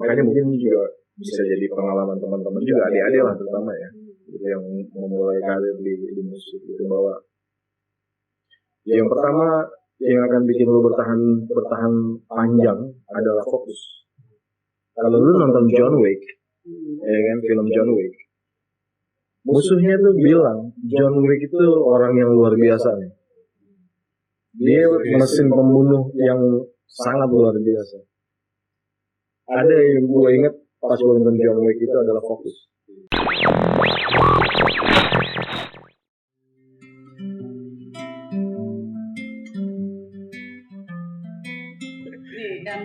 Makanya mungkin juga bisa jadi pengalaman teman-teman juga, adik-adik lah terutama ya, gitu, yang memulai karir di musik itu, bahwa yang pertama yang akan bikin lo bertahan panjang adalah fokus. Kalau lu nonton John Wick, ya kan, film John Wick, musuhnya tuh bilang John Wick itu orang yang luar biasa nih. Dia mesin pembunuh yang sangat luar biasa. Ada yang gue inget pas gue nonton John Wick itu adalah fokus. Nih kan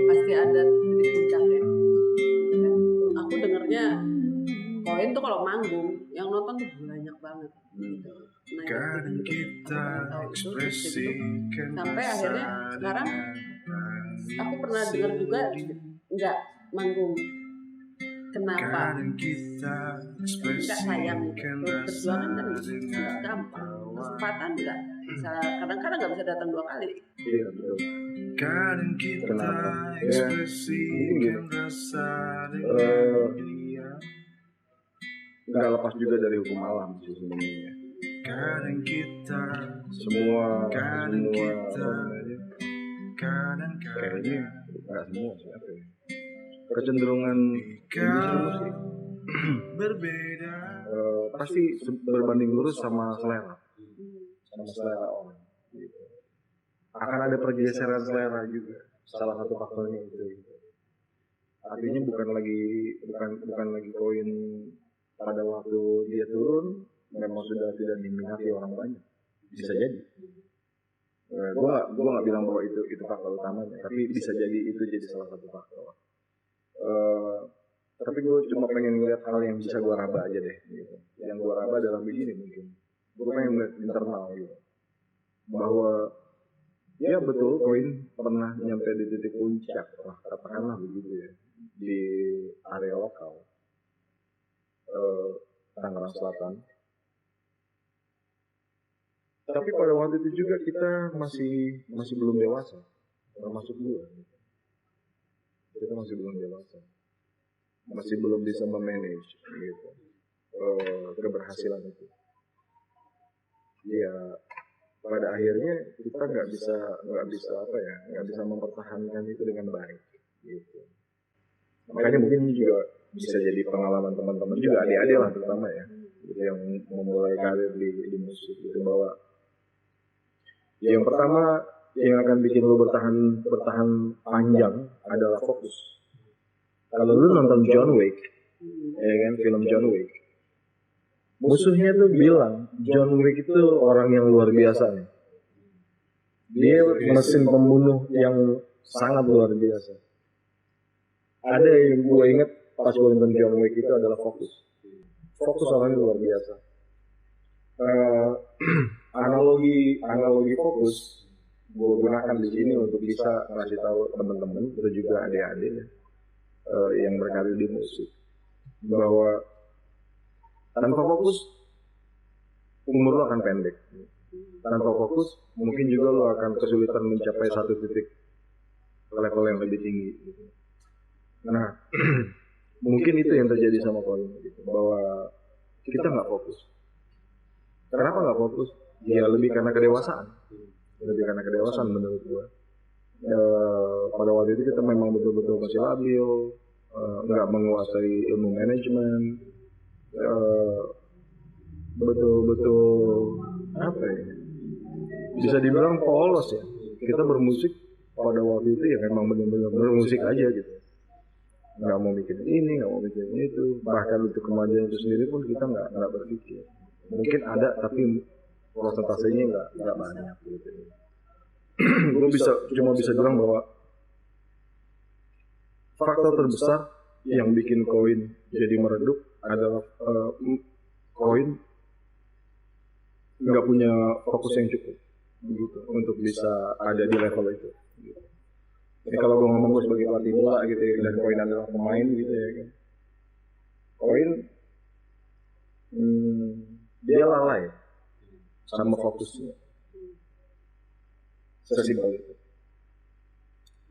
pasti ada titik puncaknya. Aku dengernya Koin tuh kalau manggung yang nonton tuh banyak banget gitu. Nah, Kadang kita ekspresi sampai akhirnya sekarang aku pernah dengar juga nggak manggung. Kenapa? Nggak sayang gitu. Perjuangan kan nggak gampang. Kesempatan nggak bisa, kadang-kadang nggak bisa datang 2 kali. Iya betul. Kadang kita Kenapa? ekspresi nggak lepas juga dari hukum alam sih sebenarnya. Kadang kita Semua kayaknya nggak semua sih, apa ya, kecenderungan musik berbeda pasti berbanding lurus sama selera orang gitu. Akan ada pergeseran selera juga, salah satu faktornya itu gitu. Artinya bukan lagi Koin pada waktu dia turun memang sudah tidak diminati orang banyak, bisa jadi. Gua nggak bilang bahwa itu faktor utamanya, tapi bisa jadi itu jadi salah satu faktor. Tapi gue cuma pengen ngeliat hal yang bisa gue raba aja deh gitu. Yang gue raba adalah begini, mungkin gue pengen ngeliat internal gitu, bahwa ya betul Koin pernah nyampe di titik puncak lah, katakanlah begitu ya, di area lokal Tangerang Selatan. Tapi pada waktu itu juga kita masih belum dewasa, termasuk gue. Kita masih belum dewasa, masih belum bisa memanage gitu keberhasilan itu. Ya pada akhirnya kita nggak bisa mempertahankan itu dengan baik gitu. Makanya mungkin juga bisa jadi pengalaman teman-teman juga, adik-adik lah terutama ya, gitu, yang memulai karir di musik itu, bahwa yang pertama yang akan bikin lo bertahan panjang adalah fokus. Kalau lu nonton John Wick, ya kan, film John Wick, musuhnya tuh bilang John Wick itu orang yang luar biasa nih. Dia mesin pembunuh yang sangat luar biasa. Ada yang gue inget pas gue nonton John Wick itu adalah fokus orangnya luar biasa. Analogi fokus gue gunakan di sini untuk bisa ngasih tahu teman-teman atau juga adik-adik yang berkarir di musik, bahwa tanpa fokus umur lo akan pendek. Tanpa fokus mungkin juga lo akan kesulitan mencapai satu titik level yang lebih tinggi gitu. Nah mungkin itu yang terjadi sama Koin gitu, bahwa kita nggak fokus. Kenapa nggak fokus? Ya lebih karena kedewasaan menurut gue. Pada waktu itu kita memang betul-betul masih labil, nggak menguasai ilmu manajemen, betul-betul apa ya, bisa dibilang polos ya. Kita bermusik pada waktu itu ya memang benar-benar bermusik aja gitu, nggak mau bikin ini, nggak mau bikin itu. Bahkan untuk kemajuan itu sendiri pun kita nggak berpikir. Mungkin ada tapi prosentasenya nggak banyak gitu. Gue cuma bisa bilang bahwa faktor terbesar yang bikin Koin jadi meredup adalah Koin nggak punya fokus yang cukup gitu untuk bisa ada di level itu gitu. Jadi kalau gue ngomong gue sebagai pelatih bola gitu ya, dan Koin adalah pemain gitu ya kan, Koin dia lalai sama fokusnya, sesimpel itu.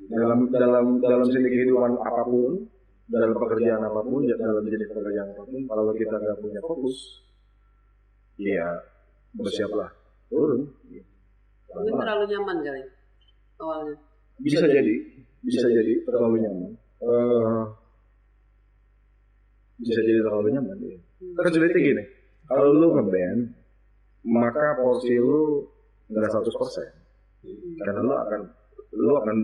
dalam seni kehidupan apapun, dalam pekerjaan apapun, dalam jenis pekerjaan apapun, kalau kita nggak punya fokus, ya bersiaplah turun. Mungkin terlalu nyaman kali awalnya. Bisa jadi terlalu nyaman. Bisa jadi terlalu nyaman. Ya. Kan sulitnya gini, kalau lu ngeband, maka porsi lu nggak 100%, karena lu akan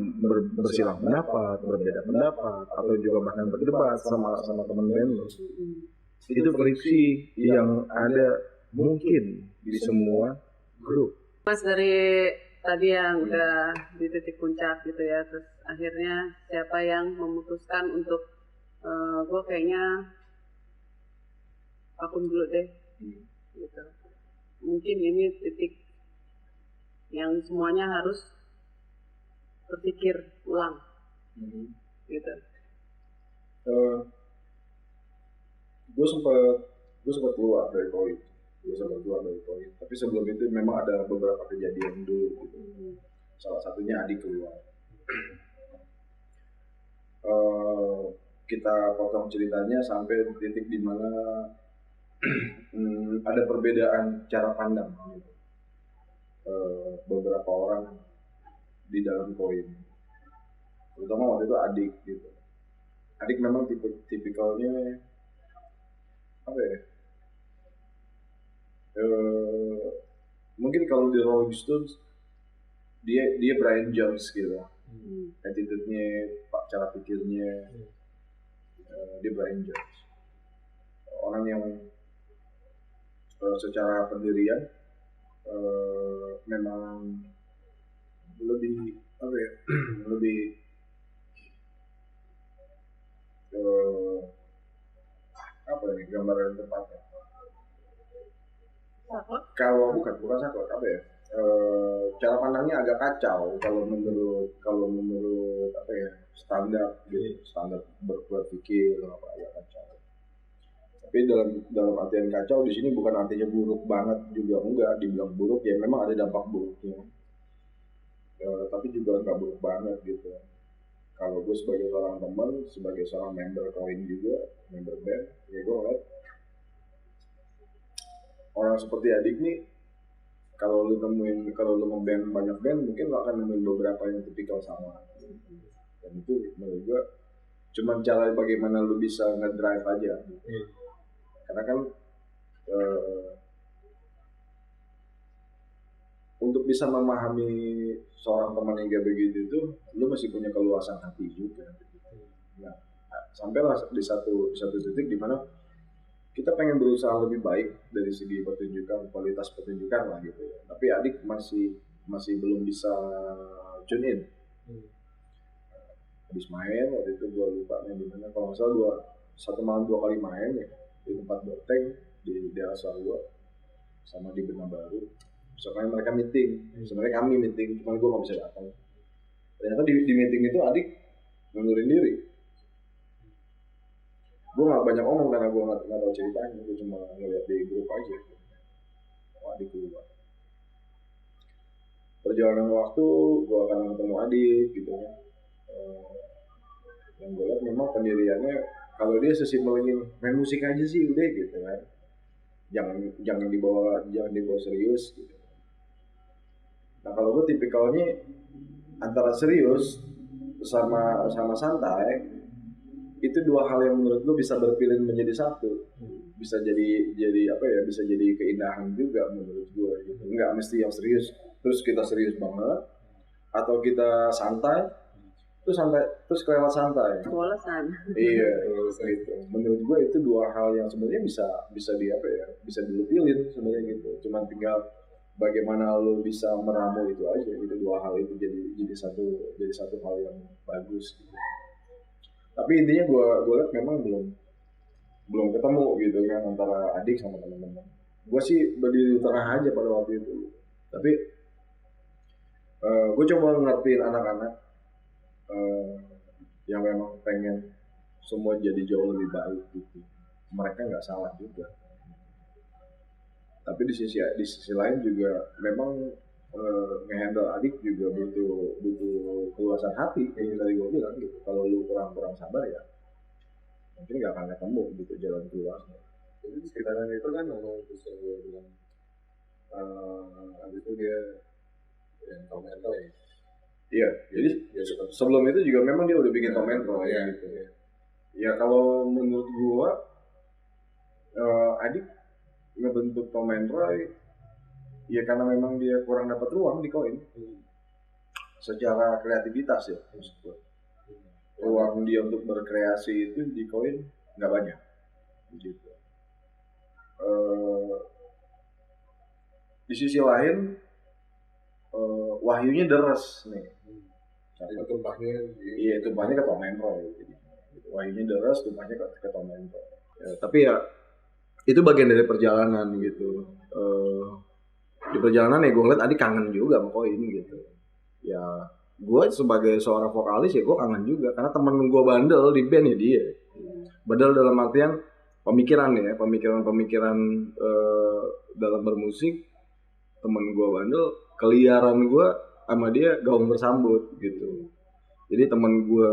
bersilang pendapat, berbeda pendapat, atau juga bahkan berdebat sama teman band lu. Itu friksi yang ada mungkin di semua grup. Mas, dari tadi yang udah di titik puncak gitu ya, terus akhirnya siapa yang memutuskan untuk gue kayaknya vakum dulu deh, gitu. Mungkin ini titik yang semuanya harus berpikir ulang, gitu. Gue sempat keluar dari Koin. Tapi sebelum itu memang ada beberapa kejadian dulu gitu. Salah satunya adik keluar. Kita potong ceritanya sampai titik di mana ada perbedaan cara pandang gitu. Beberapa orang di dalam Koin, terutama waktu itu adik gitu. Adik memang tipikalnya apa ya? Mungkin kalau di Rolling Stones dia Brian Jones gitu, attitude-nya, cara pikirnya, dia Brian Jones, orang yang secara pendirian memang lebih apa ya, lebih apa ini gambaran tepatnya. Kalau bukan sakot apa ya, cara pandangnya agak kacau kalau menurut apa ya, standar gitu, standar berpikir apa agak kacau. Tapi dalam artian kacau di sini bukan artinya buruk banget juga, enggak. Dibilang buruk ya memang ada dampak buruknya, tapi juga nggak buruk banget gitu. Kalau gue sebagai seorang teman, sebagai seorang member Koin juga, member band, ya gue ngeliat orang seperti adik nih, kalau lu ngeband banyak band, mungkin lu akan nemuin beberapa yang tipikal sama. Dan itu menurut gue cuma cara bagaimana lu bisa ngedrive aja. Karena kan untuk bisa memahami seorang teman yang gak begitu itu, lu masih punya keluasan hati juga. Nah, sampailah di satu titik di mana kita pengen berusaha lebih baik dari segi pertunjukan, kualitas pertunjukan lah gitu ya. Tapi adik masih belum bisa tune in. Habis main waktu itu gue lupa di mana, kalau nggak salah satu malam 2 kali main ya di tempat Boteng di daerah Sarua sama di Benar Baru. Sebenarnya mereka meeting, sebenarnya kami meeting, cuma gue nggak bisa datang. Ternyata di meeting itu adik ngundurin diri. Gue nggak banyak ngomong karena gue nggak tahu ceritanya, gue cuma ngeliat di grup aja. Adik keluar. Perjalanan waktu gue akan ketemu adik gitu ya. Yang gue lihat memang pendiriannya, kalau dia sesimpel ingin main musik aja sih udah gitu kan. Jangan dibawa serius gitu. Nah kalau gue tipikalnya antara serius sama santai, itu dua hal yang menurut gue bisa berpilih menjadi satu, bisa jadi apa ya, bisa jadi keindahan juga menurut gue gitu. Nggak mesti yang serius terus kita serius banget, atau kita santai terus kelewat santai. Kewalasan. Iya gitu. Menurut gue itu dua hal yang sebenarnya bisa di apa ya, bisa dilupilin sebenarnya gitu. Cuma tinggal bagaimana lo bisa meramu itu aja. Itu dua hal itu jadi satu hal yang bagus gitu. Tapi intinya gue lihat memang belum ketemu gitu kan antara adik sama teman-teman. Gue sih berdiri di tengah aja pada waktu itu. Tapi gue coba ngertiin anak-anak yang memang pengen semua jadi jauh lebih baik gitu. Mereka nggak salah juga. Tapi di sisi lain juga memang ngehandle adik juga butuh keluasan hati kayak yang tadi gue bilang gitu. Kalau lu kurang sabar ya mungkin nggak akan ketemu gitu jalan keluarnya. Jadi sekitaran itu kan ngomong terus yang gue bilang abis itu dia yang komentar ya. Iya, jadi sebelum itu juga memang dia udah bikin komentar ya gitu. Ya kalau menurut gua adik ngebentuk Tom and Roy ya karena memang dia kurang dapat ruang di koin secara kreativitas ya maksud gua. Ruang dia untuk berkreasi itu di koin nggak banyak gitu. Di sisi lain wahyunya deres nih. Itu tumpahnya Iya, tumpahnya ke Tom and Roy gitu. Wahyunya deres, tumpahnya ke Tom and Roy. Ya, tapi ya itu bagian dari perjalanan gitu. Di perjalanan ya gue ngeliat adik kangen juga sama koin gitu. Ya gue sebagai seorang vokalis ya gue kangen juga karena temen gue bandel di band ya dia. Bandel dalam artian pemikiran dalam bermusik. Temen gue bandel, keliaran gue sama dia gaung bersambut gitu. Jadi temen gue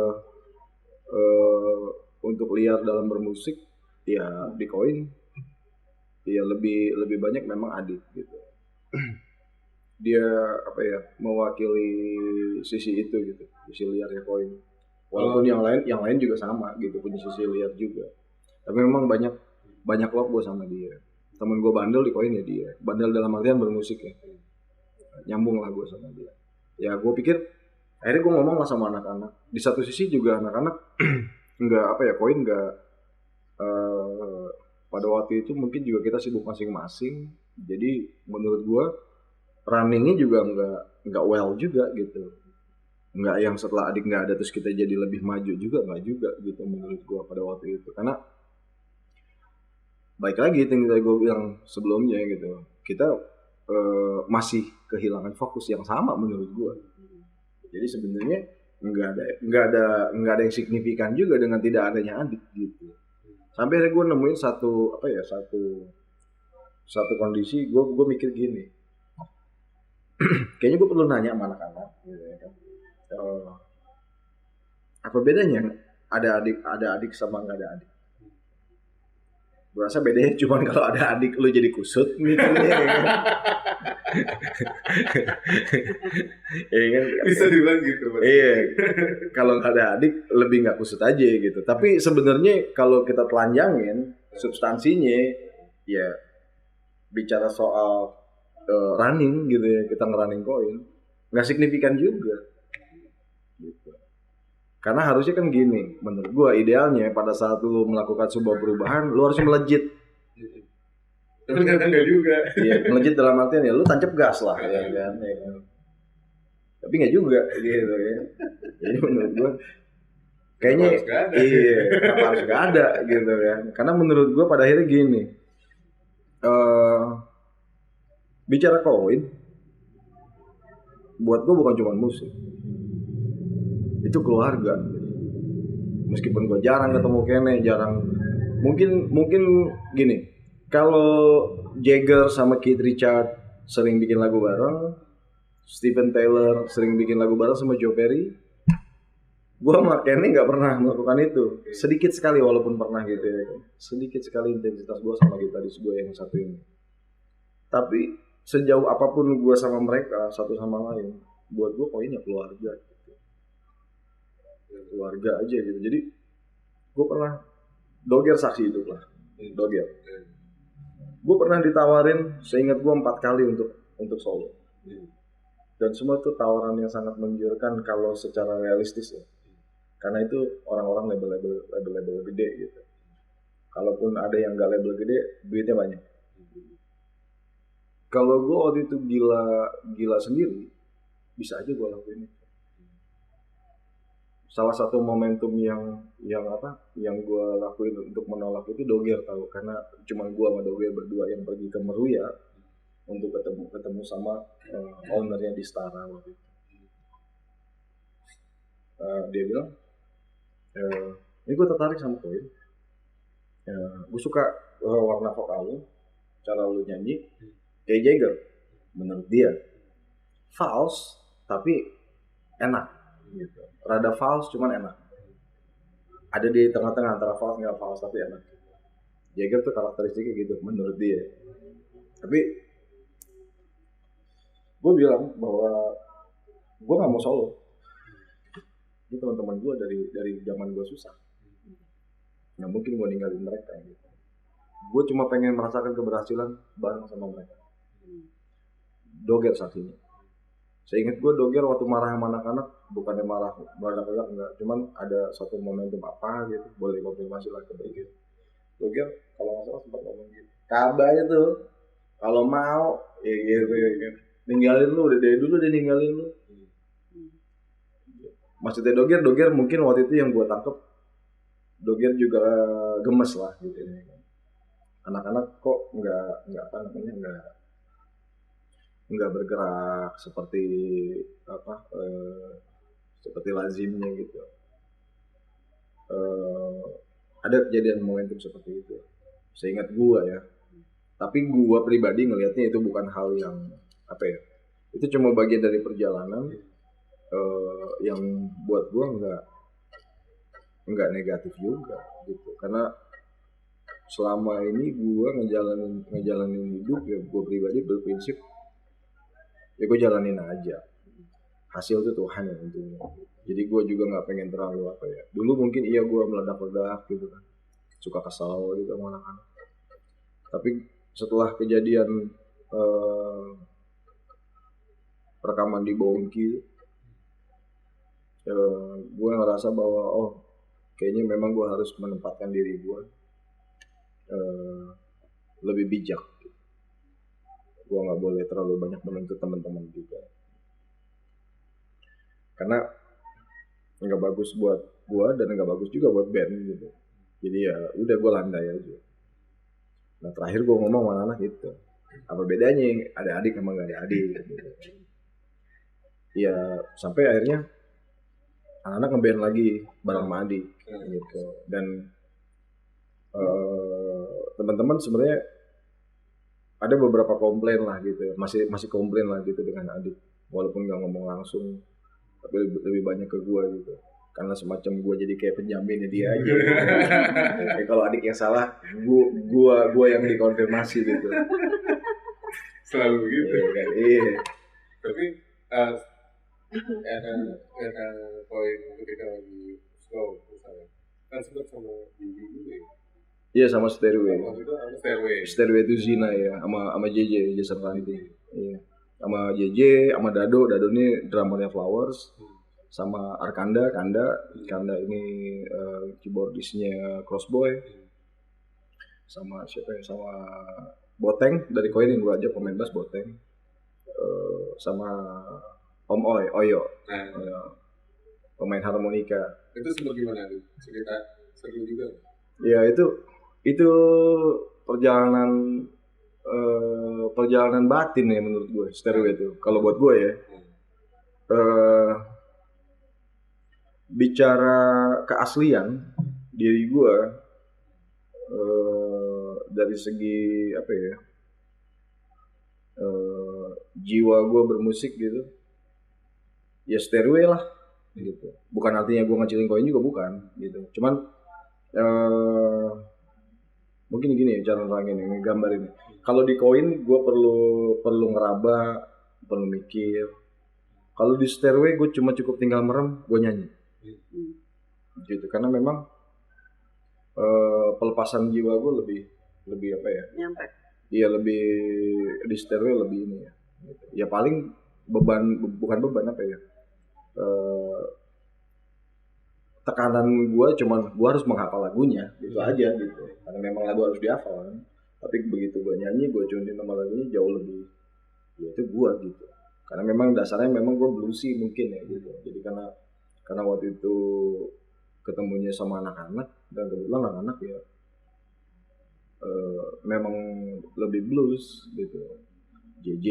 untuk liar dalam bermusik ya di koin ya lebih banyak memang adik gitu. Dia apa ya mewakili sisi itu gitu, sisi liarnya koin. Walaupun yang lain juga sama gitu punya sisi liar juga. Tapi memang banyak love gue sama dia. Temen gue bandel di koin ya dia. Bandel dalam artian bermusik ya. Nyambung lah gue sama dia. Ya gue pikir akhirnya gue ngomong lah sama anak-anak. Di satu sisi juga anak-anak nggak apa ya koin nggak pada waktu itu mungkin juga kita sibuk masing-masing. Jadi menurut gue runningnya juga nggak well juga gitu. Nggak yang setelah adik nggak ada terus kita jadi lebih maju juga nggak juga gitu menurut gue pada waktu itu. Karena baik lagi yang tadi gue bilang sebelumnya gitu kita masih kehilangan fokus yang sama menurut gue. Jadi sebenarnya nggak ada yang signifikan juga dengan tidak adanya adik gitu. Sampai akhirnya gue nemuin satu kondisi gue mikir gini, kayaknya gue perlu nanya sama anak-anak gitu ya kan. Apa bedanya ada adik sama nggak ada adik? Gue rasa bedanya cuma kalau ada adik lu jadi kusut mikirnya ya kan. Ya kan bisa dibilang gitu. Iya, kalau nggak ada adik lebih nggak kusut aja gitu. Tapi sebenarnya kalau kita telanjangin substansinya ya bicara soal running gitu ya, kita ngerunning koin nggak signifikan juga gitu. Karena harusnya kan gini, menurut gua idealnya pada saat lu melakukan sebuah perubahan, lu harus melejit. Tapi kadang nggak juga. Iya, melejit dalam artian ya lu tancap gas lah, ya kan. Tapi nggak juga, gitu ya. Jadi menurut gua, kayaknya harus nggak ada, gitu ya. Karena menurut gua pada akhirnya gini, bicara koin, buat gua bukan cuma musik. Itu keluarga. Meskipun gue jarang ketemu Kene, mungkin gini, kalau Jagger sama Keith Richard sering bikin lagu bareng, Steven Tyler sering bikin lagu bareng sama Joe Perry, gue sama Kene nggak pernah melakukan itu. Sedikit sekali walaupun pernah gitu ya, sedikit sekali intensitas gue sama gitaris gue yang satu ini. Tapi sejauh apapun gue sama mereka satu sama lain, buat gue koinnya keluarga. Keluarga aja gitu. Jadi gue pernah Doger saksi hidup lah. Doger. Gue pernah ditawarin, seingat gue 4 kali untuk solo. Dan semua tuh tawaran yang sangat menggiurkan kalau secara realistis ya. Karena itu orang-orang label gede gitu. Kalaupun ada yang gak label gede, duitnya banyak. Kalau gue waktu itu gila sendiri, bisa aja gue lakuin itu. Salah satu momentum yang gue lakuin untuk menolak itu Doger tahu, karena cuma gue sama Doger berdua yang pergi ke Meruya untuk ketemu sama ownernya di Stara waktu itu. Dia bilang, ini gue tertarik sama koin, gue suka warna vokal lu, cara lu nyanyi kayak Jagger menurut dia. false tapi enak gitu. Rada false cuman enak. Ada di tengah-tengah antara false nggak false tapi enak. Jagger tuh karakteristiknya gitu menurut dia. Tapi gue bilang bahwa gue nggak mau solo. Ini teman-teman gue dari zaman gue susah. Nggak mungkin gue ninggalin mereka gitu. Gue cuma pengen merasakan keberhasilan bareng sama mereka. Doger saksinya. Seingat gue Doger waktu marah sama anak-anak, bukannya marah meledak-ledak enggak, cuman ada satu momentum apa gitu, boleh konfirmasi lah ke Doger. Doger kalau nggak salah sempat ngomong gitu. Kabarnya tuh kalau mau ya gitu, ninggalin lu, udah dari dulu dia ninggalin lu. Maksudnya Doger mungkin waktu itu yang gue tangkep, Doger juga gemes lah gitu. Anak-anak kok nggak apa namanya nggak bergerak seperti seperti lazimnya gitu. Ada kejadian momentum seperti itu. Seingat gua ya. Tapi gua pribadi ngelihatnya itu bukan hal yang apa ya. Itu cuma bagian dari perjalanan yang buat gua nggak negatif juga gitu. Karena selama ini gua ngejalanin hidup ya, gua pribadi berprinsip ya gue jalanin aja, hasil itu Tuhan yang tentunya. Jadi gue juga nggak pengen terlalu apa ya, dulu mungkin iya gue meledak-ledak gitu kan, suka kesal gitu sama anak-anak. Tapi setelah kejadian rekaman di Bongki, gue ngerasa bahwa kayaknya memang gue harus menempatkan diri gue lebih bijak. Gue nggak boleh terlalu banyak menuntut teman-teman juga, karena nggak bagus buat gue dan nggak bagus juga buat band gitu. Jadi ya udah gue landai aja. Nah terakhir gue ngomong sama anak gitu, apa bedanya ada adik sama nggak ada adik gitu. Ya sampai akhirnya anak-anak ngeband lagi bareng sama adik gitu. Dan teman-teman sebenarnya ada beberapa komplain lah gitu, masih komplain lah gitu dengan adik, walaupun nggak ngomong langsung, tapi lebih banyak ke gue gitu, karena semacam gue jadi kayak penjaminnya dia aja. Gitu. Kalau adik yang salah, gue yang dikonfirmasi gitu. Selalu begitu. Iya. Tapi ada poin ketika lagi slow misalnya, kan sempat sama Bibi dulu ya. Iya sama Stairway. Stairway itu Zina ya, sama JJ Jason Ranti. Iya. Sama JJ, sama Dado ini drummernya Flowers. Sama Kanda ini keyboardisnya Crossboy. Sama siapa ya? Sama Boteng dari Koin yang gue ajak pemain bass Boteng. Sama Om Oyo. Pemain harmonika. Itu sempat gimana tuh? Cerita seru juga. Ya itu perjalanan batin ya menurut gue, Stairway itu. Kalau buat gue ya, bicara keaslian diri gue dari segi apa ya, jiwa gue bermusik gitu, ya Stairway lah gitu. Bukan artinya gue ngecilin Koin juga bukan gitu. Cuman mungkin gini ya cara nerangin ini, gambar ini. Kalau di Koin gue perlu ngeraba, perlu mikir. Kalau di Stairway gue cuma cukup tinggal merem, gue nyanyi. Gitu. Karena memang pelepasan jiwa gue lebih apa ya? Nyampe. Iya lebih di Stairway lebih ini ya. Gitu. Ya paling bukan beban apa ya? Tekanan gue cuman gue harus menghafal lagunya gitu aja gitu, karena memang lagu harus dihafal kan. Tapi begitu gue nyanyi, gue tunin nama lagunya jauh lebih ya itu gue gitu, karena memang dasarnya memang gue bluesy mungkin ya gitu. Jadi karena waktu itu ketemunya sama anak-anak dan kebetulan anak-anak ya memang lebih blues gitu. JJ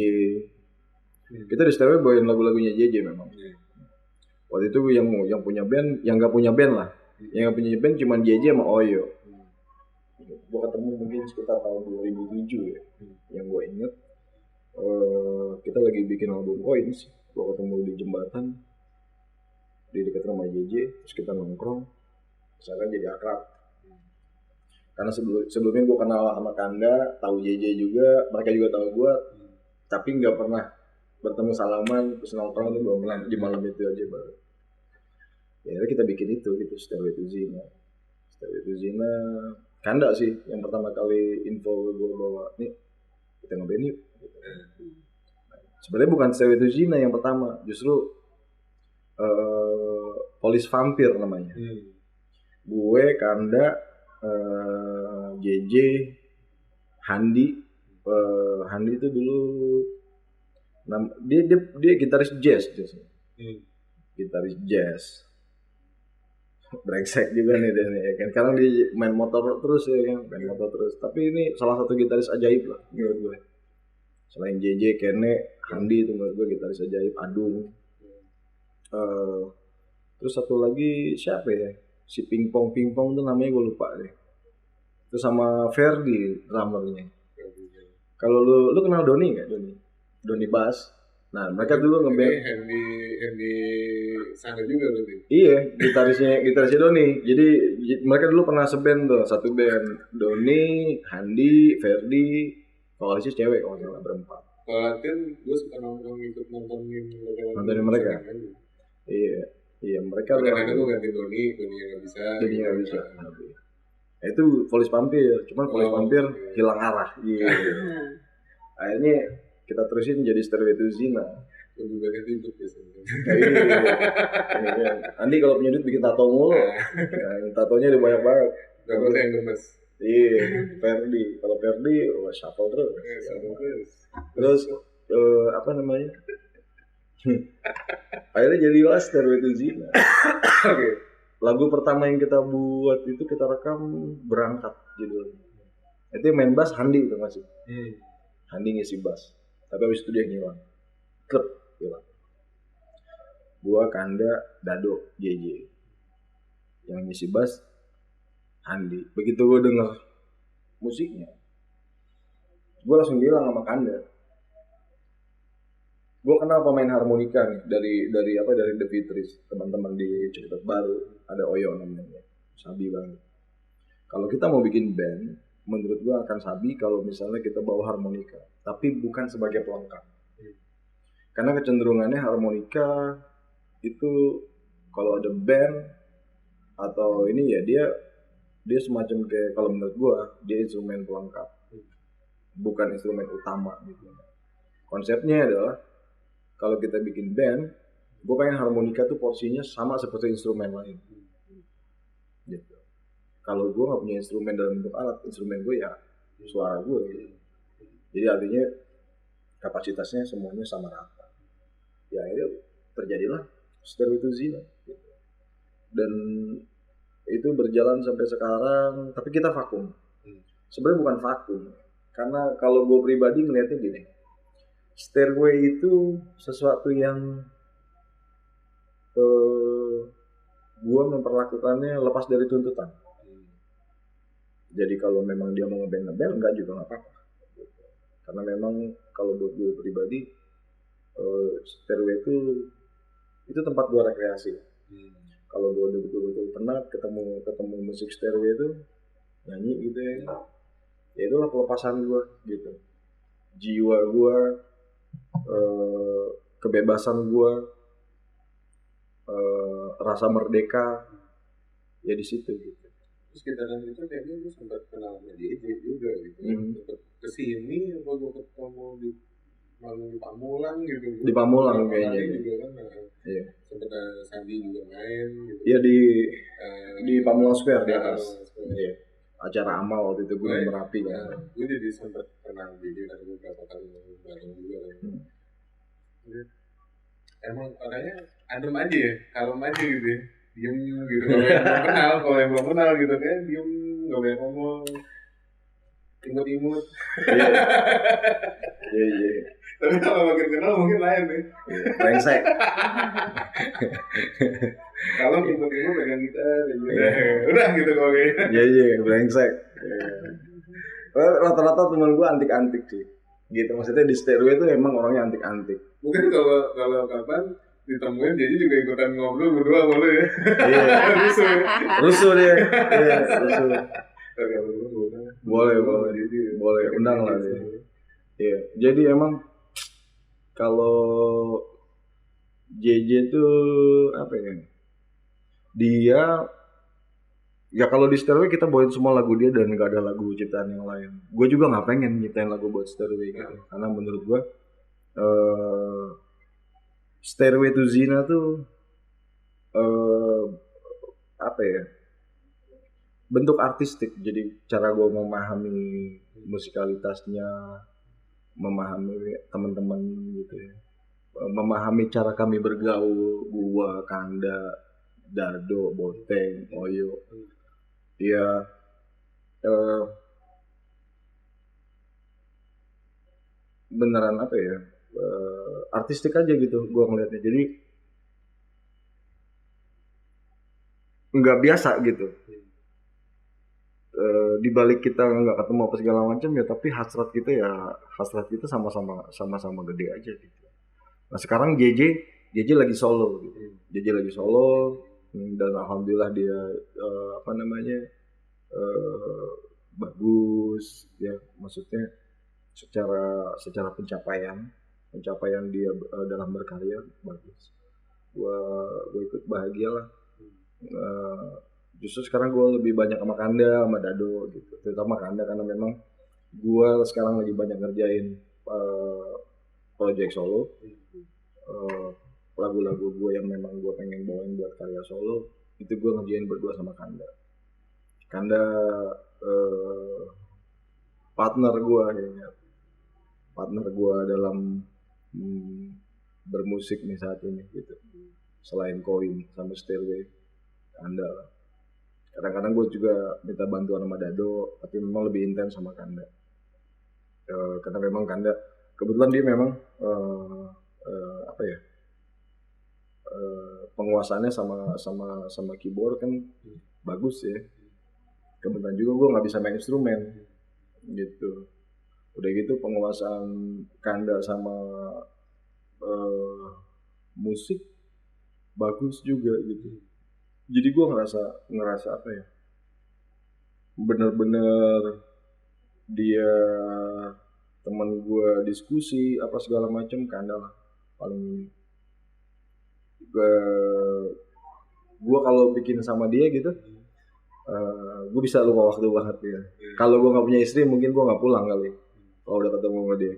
kita di Stairway bawain lagu-lagunya JJ memang. Waktu itu yang punya band, yang nggak punya band lah, yang nggak punya band cuma JJ sama Oyo. Gue ketemu mungkin sekitar tahun 2007 ya, yang gue inget. kita lagi bikin album Coins, gue ketemu di jembatan di dekat rumah JJ, terus kita nongkrong, misalkan jadi akrab. Karena sebelumnya gue kenal sama Kanda, tahu JJ juga, mereka juga tahu gue, tapi nggak pernah bertemu salaman, terus nongkrong itu belum pernah di malam itu aja baru. Ya kita bikin itu gitu, Stairway to Zina. Kanda sih yang pertama kali info gue bahwa nih kita ngeband yuk. Gitu. Sebenarnya bukan Stairway to Zina yang pertama, justru Police Vampire namanya. Gue, Kanda, JJ, Handi itu dulu dia gitaris jazz. Gitaris jazz. Brengsek juga nih dia nih ya kan. Sekarang dia main motor terus ya kan, Tapi ini salah satu gitaris ajaib lah menurut gue. Selain JJ, Kene, Handi itu menurut gue gitaris ajaib, Adung. Terus satu lagi siapa ya? Si Pingpong tuh namanya gue lupa deh. Terus sama Ferdi drummernya. Kalau lu kenal Doni nggak? Doni bass. Nah mereka dulu ngeband. Hendy sana juga berarti. Iya, gitarisnya Doni. Jadi mereka dulu pernah seband tuh, satu band. Doni, Handi, Ferdi, vokalisnya cewek kalau nggak salah berempat. Kalau latihan gue suka nontonin mereka. Iya mereka. Kadang-kadang gue ganti Doni yang nggak bisa. Nah, itu Police Vampire, cuman Police Vampire hilang arah. Iya. Akhirnya kita terusin jadi Stairway to Zina. Lebih banyak itu biasanya. Iya. Andi kalau punya duit bikin tato mulu. Tatonya udah banyak banget. Gak yang gemes. Iya, Ferdi. Kalau Ferdi, shuffle terus. Terus apa namanya? Akhirnya jadilah Stairway to Zina. Oke. Lagu pertama yang kita buat itu kita rekam Berangkat judulnya. Itu yang main bass Handi itu masih. Handi ngisi bass. Tapi abis itu dia ngilang. Klep hilang. Gua, Kanda, Dado, JJ. Yang ngisi bass Handi. Begitu gue denger musiknya, gue langsung bilang sama Kanda, gue kenal pemain harmonika nih dari The Fitris, teman-teman di Ciletot Baru, ada Oyo namanya, sabi banget. Kalau kita mau bikin band, menurut gue akan sabi kalau misalnya kita bawa harmonika, tapi bukan sebagai pelengkap. Karena kecenderungannya harmonika itu kalau ada band atau ini ya dia semacam kayak, kalau menurut gue dia instrumen pelengkap, bukan instrumen utama gitu. Konsepnya adalah kalau kita bikin band, gue pengen harmonika tuh porsinya sama seperti instrumen lain. Gitu. Kalau gue nggak punya instrumen dalam bentuk alat, instrumen gue ya suara gue. Gitu. Jadi artinya kapasitasnya semuanya sama rata. Ya itu terjadilah Stairway to Zina. Gitu. Dan itu berjalan sampai sekarang, tapi kita vakum. Sebenarnya bukan vakum, karena kalau gue pribadi ngeliatnya gini, Stairway itu sesuatu yang gue memperlakukannya lepas dari tuntutan. Jadi kalau memang dia mau ngeband enggak juga nggak apa-apa. Karena memang kalau buat gue pribadi, Stairway itu tempat gue rekreasi. Kalau gue udah betul-betul penat ketemu musik Stairway itu nyanyi gitu ya itulah pelepasan gue gitu, jiwa gue, kebebasan gue, rasa merdeka ya di situ gitu. Terus kita itu kayaknya gue sempat kenal sama dia juga gitu. Sempat kesini apa gue ketemu di Pamulang gitu. Di Pamulang kayaknya juga kan. Iya. Sempat Sandi juga main gitu. Iya di Pamulang Square di atas. Iya. Acara amal waktu itu gue Merapi kan. Gue jadi sempat kenal dia dari beberapa kali bareng juga kan. Emang orangnya adem aja ya, kalem aja gitu ya. Diem gitu. Kalau yang belum kenal gitu kan, diem nggak banyak ngomong. Imut-imut. Iya. Tapi kalau makin kenal mungkin lain nih. Brengsek. Kalau imut-imut pegang gitar gitu. Udah gitu kalau kayaknya. Iya, brengsek. Rata-rata teman gue antik-antik sih. Gitu, maksudnya di Stairway itu emang orangnya antik-antik. Mungkin kalau kapan ditemuin jadi juga ikutan ngobrol berdua sama lu ya. Iya. Rusuh dia. Iya, rusuh. Kagak berdua. Boleh, undang lah dia. Iya, jadi emang kalau JJ tuh apa ya? Dia ya kalau di Stairway kita bawain semua lagu dia dan nggak ada lagu ciptaan yang lain. Gue juga nggak pengen nyiptain lagu buat Stairway gitu, karena menurut gue Stairway to Zina tuh apa ya? Bentuk artistik. Jadi cara gue memahami musikalitasnya, memahami teman-teman gitu ya, memahami cara kami bergaul, gua, Kanda, Dado, Bonteng, Oyo, ya beneran apa ya, artistik aja gitu gua ngeliatnya. Jadi nggak biasa gitu. Di balik kita nggak ketemu apa segala macam ya, tapi hasrat kita sama-sama gede aja gitu. Nah sekarang JJ lagi solo gitu. JJ lagi solo dan alhamdulillah dia bagus ya, maksudnya secara pencapaian dia dalam berkarya bagus. Gua ikut bahagia lah. Justru sekarang gue lebih banyak sama Kanda, sama Dado gitu. Terutama Kanda karena memang gue sekarang lagi banyak ngerjain project solo. Lagu-lagu gue yang memang gue pengen bawain buat karya solo itu gue ngerjain berdua sama Kanda. Kanda partner gue dalam bermusik nih saat ini gitu. Selain Koin sama Stairway, Kanda. Kadang-kadang gue juga minta bantuan sama Dado, tapi memang lebih intens sama Kanda. Karena memang Kanda, kebetulan dia memang penguasaannya sama keyboard kan bagus ya. Kebetulan juga gue nggak bisa main instrumen, gitu. Udah gitu penguasaan Kanda sama musik bagus juga gitu. Jadi gue ngerasa apa ya, bener-bener dia teman gue diskusi apa segala macam, Kanda lah paling. Gue kalau bikin sama dia gitu, gue bisa lupa waktu banget ya. Kalau gue nggak punya istri mungkin gue nggak pulang kali kalau udah ketemu sama dia.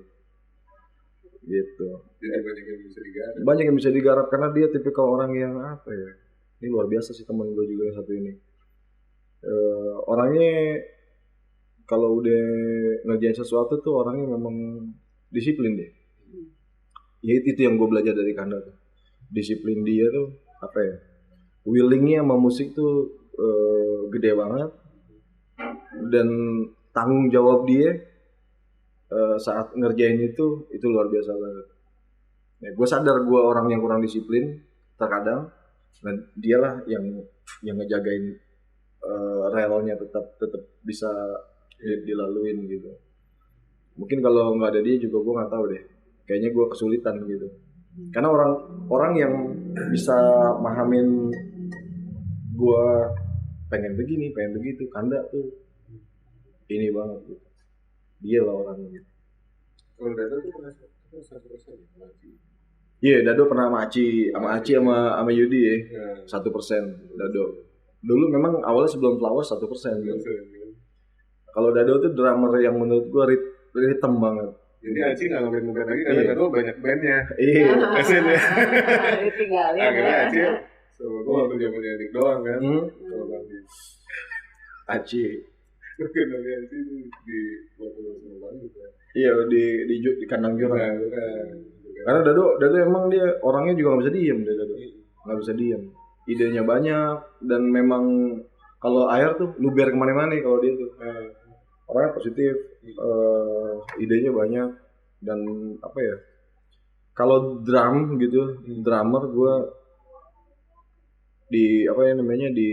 Gitu. Jadi banyak yang bisa digarap karena dia tipikal orang yang apa ya. Ini luar biasa sih teman gue juga yang satu ini. Orangnya kalau udah ngerjain sesuatu tuh orangnya memang disiplin deh. Ya itu yang gue belajar dari Kanda tuh. Disiplin dia tuh apa ya? Willingnya sama musik tuh gede banget. Dan tanggung jawab dia saat ngerjain itu luar biasa banget. Ya, gue sadar gue orang yang kurang disiplin terkadang. Dan dialah yang ngejagain relnya tetap bisa dilaluin gitu. Mungkin kalau nggak ada dia juga gue nggak tahu deh. Kayaknya gue kesulitan gitu. Karena orang yang bisa mahamin gue pengen begini, pengen begitu, Kanda tuh ini banget gitu. Dia lah orangnya gitu. Kalau Dado tuh pernah 100% ya? Iya, Dado pernah sama Aci sama Yudi ya. 1% Dado. Dulu memang awalnya sebelum Flowers 1% gitu. Kalau Dado tuh drummer yang menurut gua rhythm banget. Jadi Aci nggak ngeband lagi karena Dado banyak bandnya. Iya. Kasian ya. Ditinggalin. Akhirnya Aci sama gua waktu zaman Edik doang kan. Kalau Bandi. Aci. Kenapa Aci di buat sama Bandi gitu. Iya di kandang jurang. Karena Dado emang dia orangnya juga nggak bisa diem deh Dado, nggak bisa diem. Idenya banyak dan memang kalau air tuh luber kemana-mana kalau dia tuh. Orangnya positif, idenya banyak dan apa ya? Kalau drum gitu, drummer gue di apa ya namanya di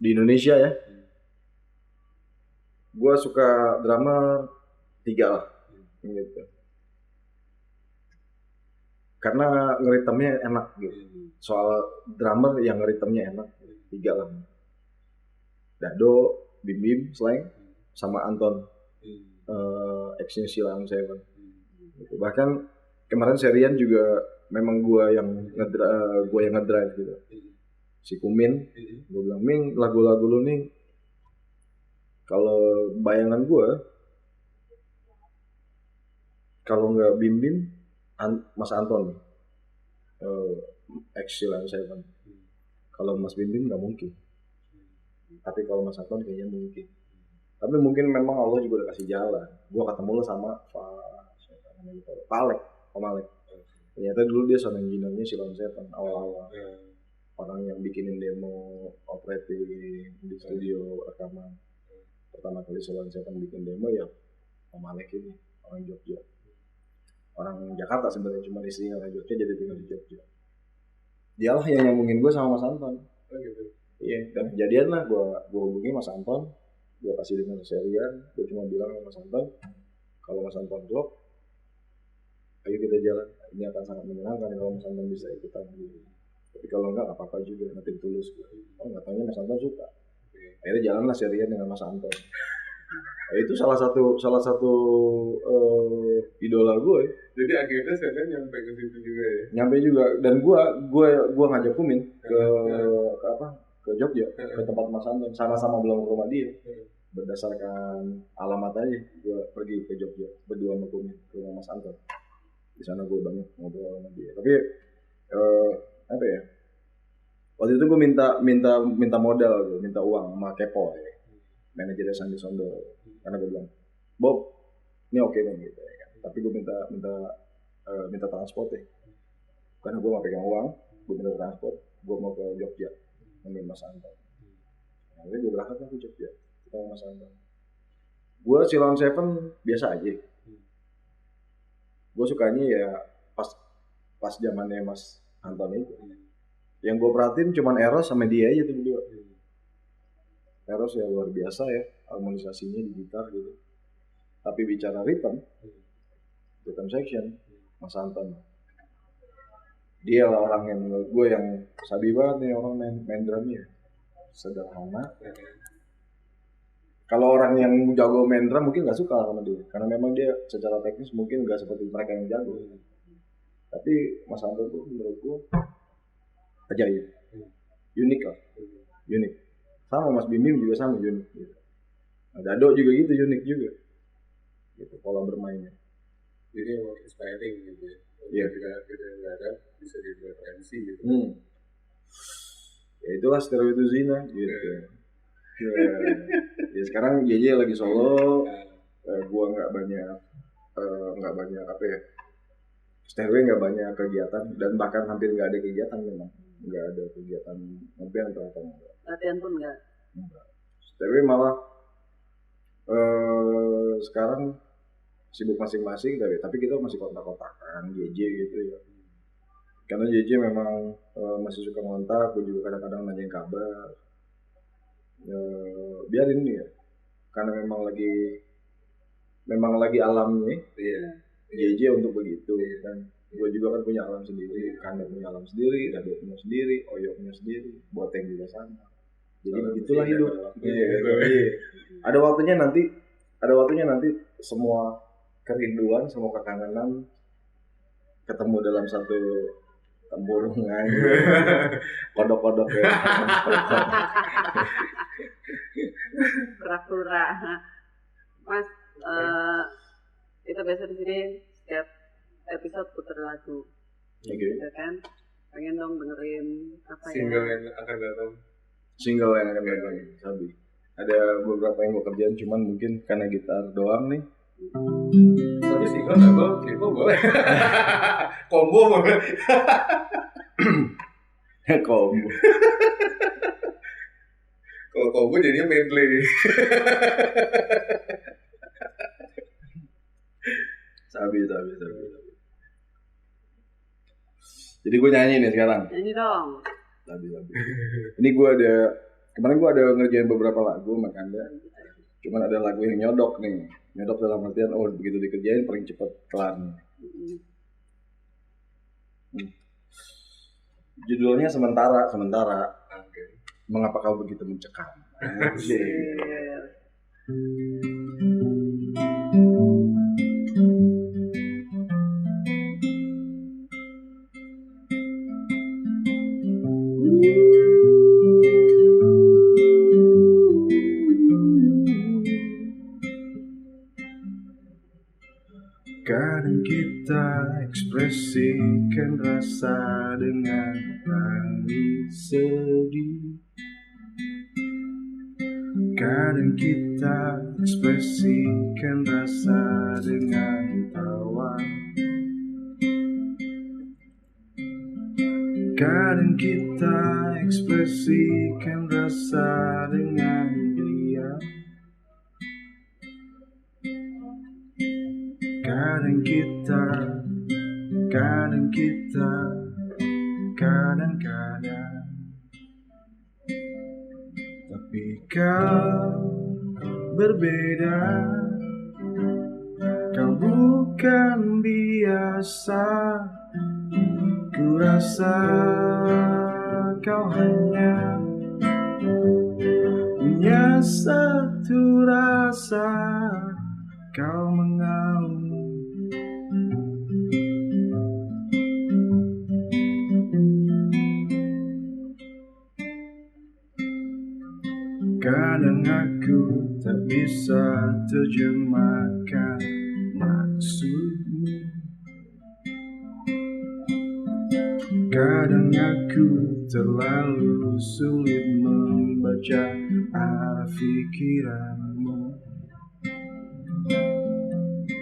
Indonesia ya. Gue suka drummer 3 lah gitu. Karena ngeritemnya enak gitu. Soal drummer yang ngeritemnya enak 3 lah. Dado, Bim Bim, Slang, sama Anton. X-nya Silang Seven. Gitu. Bahkan kemarin serian juga memang gua yang ngedrive gitu. Si Kumin, gue bilang, Ming, lagu-lagu lu nih, kalau bayangan gue, kalau nggak Bim Bim, Mas Anton, X-Silang Seven. Kalau Mas Bim Bim nggak mungkin, tapi kalau Mas Anton kayaknya mungkin. Tapi mungkin memang Allah juga udah kasih jalan. Gue ketemu lo sama Palek, Om Alek. Ternyata dulu dia sound engineer-nya Silang Seven awal-awal. Orang yang bikinin demo operating di studio rekaman. Pertama kali Silang Seven bikin demo ya Om Alek ini, orang Jogja. Orang Jakarta sebenarnya, cuma istrinya orang Jogja jadi tinggal di Jogja. Dialah yang nyambungin gue sama Mas Anton. Gitu. Iya, dan kejadian lah gue hubungi Mas Anton, gue kasih dengan serian, gue cuma bilang sama Mas Anton, kalau Mas Anton klop, ayo kita jalan, ini akan sangat menyenangkan kalau Mas Anton bisa ikutan gitu. Tapi kalau enggak apa-apa juga, nanti tulus gitu. Oh nggak taunya Mas Anton suka. Akhirnya jalanlah serian dengan Mas Anton. Nah, itu salah satu idola gue. Jadi akhirnya saya nyampe ke situ juga ya. Nyampe juga, dan gue ngajak Kumin ke Jogja, ke tempat Mas Anton, sama-sama belum ke rumah dia. Berdasarkan alamat aja, gue pergi ke Jogja berdua sama Kumin ke rumah Mas Anton. Di sana gue banyak ngobrol sama dia. Tapi apa ya? Waktu itu gue minta modal, gue minta uang sama Kepo ya. Manajernya Sandi Sondol. Karena gue bilang, Bob, ini oke nih gitu ya kan. Tapi gue minta transport ya. Karena gue gak pegang uang, gue minta transport, gue mau ke Jogja nemuin Mas Anton. Akhirnya gue berangkat ke Jogja, ketemu Mas Anton. Gue Silang Seven biasa aja. Gue sukanya ya pas zamannya Mas Anton itu. Yang gue perhatiin cuman Eros sama dia aja tuh berdua. Eros ya luar biasa ya, harmonisasinya di gitar gitu. Tapi bicara rhythm section, Mas Anton. Dia lah orang yang menurut gue yang sabi banget nih orang main drumnya. Sederhana. Kalau orang yang jago main drum mungkin nggak suka sama dia, karena memang dia secara teknis mungkin nggak seperti mereka yang jago. Tapi Mas Anton tuh menurut gue ajaib, unik lah, unik. Sama Mas Bim Bim juga sama unik. Gitu. Nah, Dado juga gitu unik juga, gitu pola bermainnya. Jadi emang inspiring gitu ya. Iya. Kita nggak ada bisa jadi referensi gitu. Ya itulah Stereo itu Zina gitu. Ya sekarang JJ lagi solo, gua nggak banyak apa ya, Stereo nggak banyak kegiatan dan bahkan hampir nggak ada kegiatan memang, nggak ada kegiatan ngeband atau apa enggak. Latihan pun enggak. Stereo malah sekarang sibuk masing-masing, tapi kita masih kontak-kontakan JJ gitu ya. Karena JJ memang masih suka ngontak, gue juga kadang-kadang nanyain kabar. Biarin nih ya, karena memang lagi alamnya JJ untuk begitu kan. Gue juga kan punya alam sendiri, Kanda punya alam sendiri, Dado punya sendiri, Oyo punya sendiri, Boteng juga sama. Jadi begitulah hidup. Ada waktunya nanti semua kerinduan, semua kekangenan ketemu dalam satu tempurungan, kodok-kodok ya. Pura-pura. Mas, kita biasa di sini setiap episode putar lagu, gitu kan? Pengen dong dengerin apa single yang akan datang. Single yang akan datang, Sabi. Ada beberapa yang gue kerjain, cuman mungkin karena gitar doang nih. Tapi single double, triple boleh. Combo boleh. Combo. Kalau combo jadinya medley. Sabi. Jadi gue nyanyi nih sekarang. Nyanyi dong. Sabi. Ini kemarin gue ada ngerjain beberapa lagu sama Kanda. Cuman ada lagu yang nyodok nih. Medok dalam artian begitu dikerjain paling cepat kelarnya. Judulnya sementara. Oke. Mengapa kau begitu mencekam? Kadang kita ekspresikan rasa dengan tangis sedih. Kadang kita ekspresikan rasa dengan tawa. Kadang kita ekspresikan rasa dengan dia. Kadang kadang-kadang. Tapi kau berbeda. Kau bukan biasa. Ku rasa kau hanya punya satu rasa. Kau mengaum. Kadang aku tak bisa terjemahkan maksudmu. Kadang aku terlalu sulit membaca arah pikiranmu.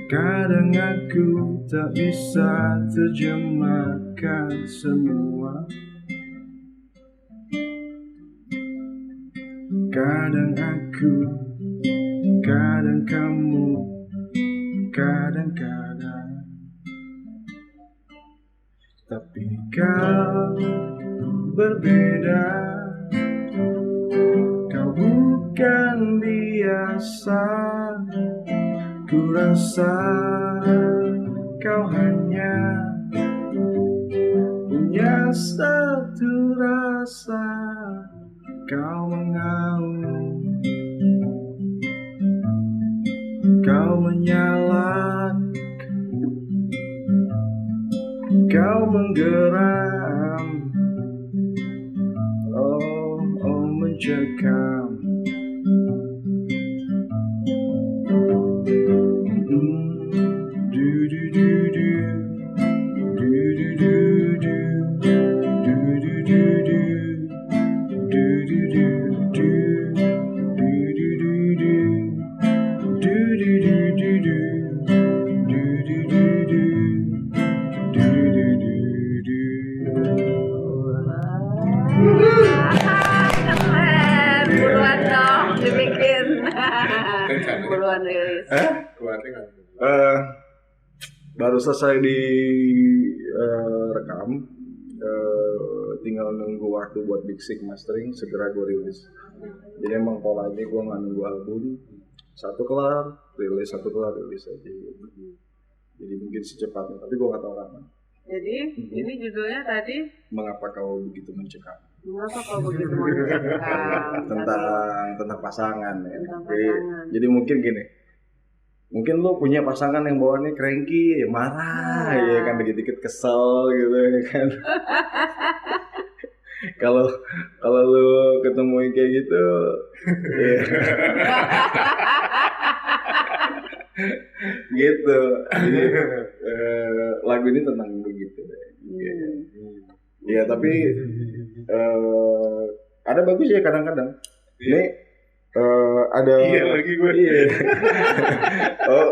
Kadang aku tak bisa terjemahkan semua. Kadang aku, kadang kamu, kadang-kadang. Tapi kau berbeda. Kau bukan biasa. Ku rasa kau hanya punya satu rasa. Kau mengaum, kau menyalak, kau menggeram, oh mencekam. Buruan dong dibikin. Buruan rilis. Keluarnya nggak? Baru selesai di rekam, tinggal nunggu waktu buat mixing mastering, segera gue rilis. Jadi emang polanya gue nggak nunggu album, satu kelar rilis aja. Jadi mungkin secepatnya, tapi gue nggak tahu kapan. Jadi ini judulnya tadi Mengapa kau begitu mencekam? mengapa kau begitu mencekam? Tentang pasangan ya. Tentang pasangan. Jadi mungkin gini. Mungkin lo punya pasangan yang bawaannya cranky, ya marah, ya kan dikit-dikit kesel gitu ya kan. Kalau lo ketemu yang kayak gitu, ya. Gitu. Jadi lagu ini tentang begitu deh. Ya tapi ada bagus ya kadang-kadang. Ini ada lagi gue. Iya.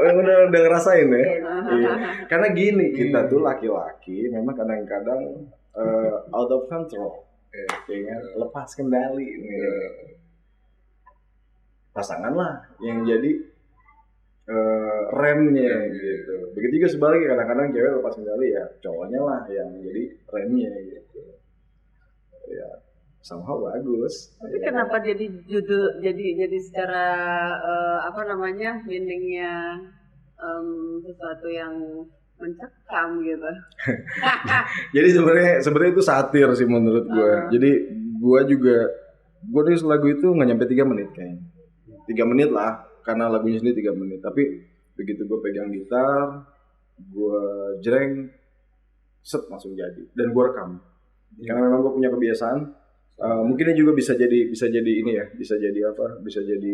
udah ngerasain ya. Iya. Karena gini, kita tuh laki-laki memang kadang-kadang out of control. Ya, lepas kendali nih. Pasangan lah yang jadi remnya gitu. Begitu juga sebaliknya, kadang-kadang cewek lepas kendali ya cowoknya lah yang jadi remnya gitu. Ya. somehow bagus. Tapi kenapa jadi judul jadi secara meaningnya sesuatu yang mencekam gitu. Jadi sebenarnya itu satir sih menurut gue. Jadi gue nulis lagu itu nggak nyampe 3 menit kayaknya. 3 menit lah, karena lagunya sendiri 3 menit. Tapi begitu gue pegang gitar, gue jreng, set langsung jadi. Dan gue rekam. Karena memang gue punya kebiasaan. Mungkin ini juga bisa jadi ini ya, bisa jadi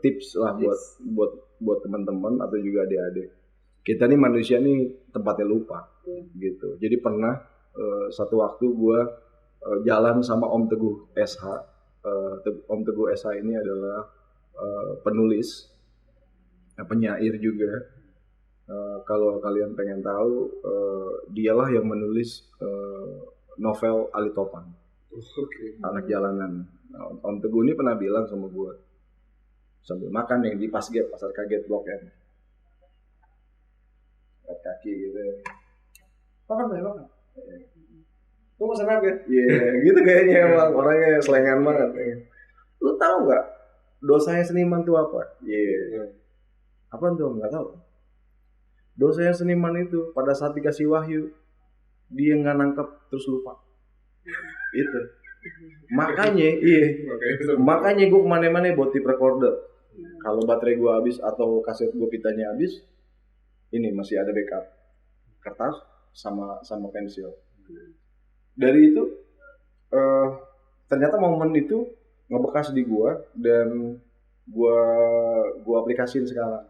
tips lah buat teman-teman atau juga adik-adik. Kita nih manusia nih tempatnya lupa, gitu. Jadi pernah satu waktu gue jalan sama Om Teguh SH. Om Teguh SH ini adalah penulis, penyair juga. Kalau kalian pengen tahu, dialah yang menulis novel Ali Topan, Anak Jalanan. Om Teguh ini pernah bilang sama gue sambil makan yang di Pasar Kaget Blok M, lihat kaki gitu, makan banget, lu pesan apa? Gitu kayaknya emang orangnya selengan banget. Lu tahu nggak dosanya seniman tuh apa? Apa tuh? Nggak tahu. Dosanya seniman itu pada saat dikasih wahyu dia nggak nangkep terus lupa. Itu. Makanya gue kemana-mana bawa tape recorder. Kalau baterai gue habis atau kaset gue pitanya habis, ini masih ada backup kertas sama pensil. Dari itu ternyata momen itu ngebekas di gue dan gue aplikasiin sekarang.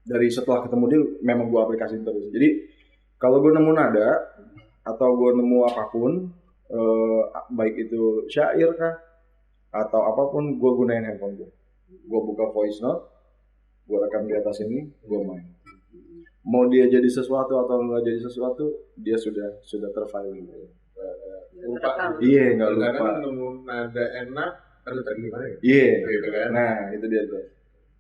Dari setelah ketemu dia memang gue aplikasiin terus. Jadi kalau gue nemu nada atau gue nemu apapun, baik itu syair kah atau apapun, gue gunain handphone gue. Gue buka voice note, gue rekam di atas ini, gue main. Mau dia jadi sesuatu atau nggak jadi sesuatu, dia sudah terfile. Lupa. Iya, nggak lupa. Kadang nemu nada enak, aduh tadi gimana ya? Iya, gitu kan. Nah itu dia tuh.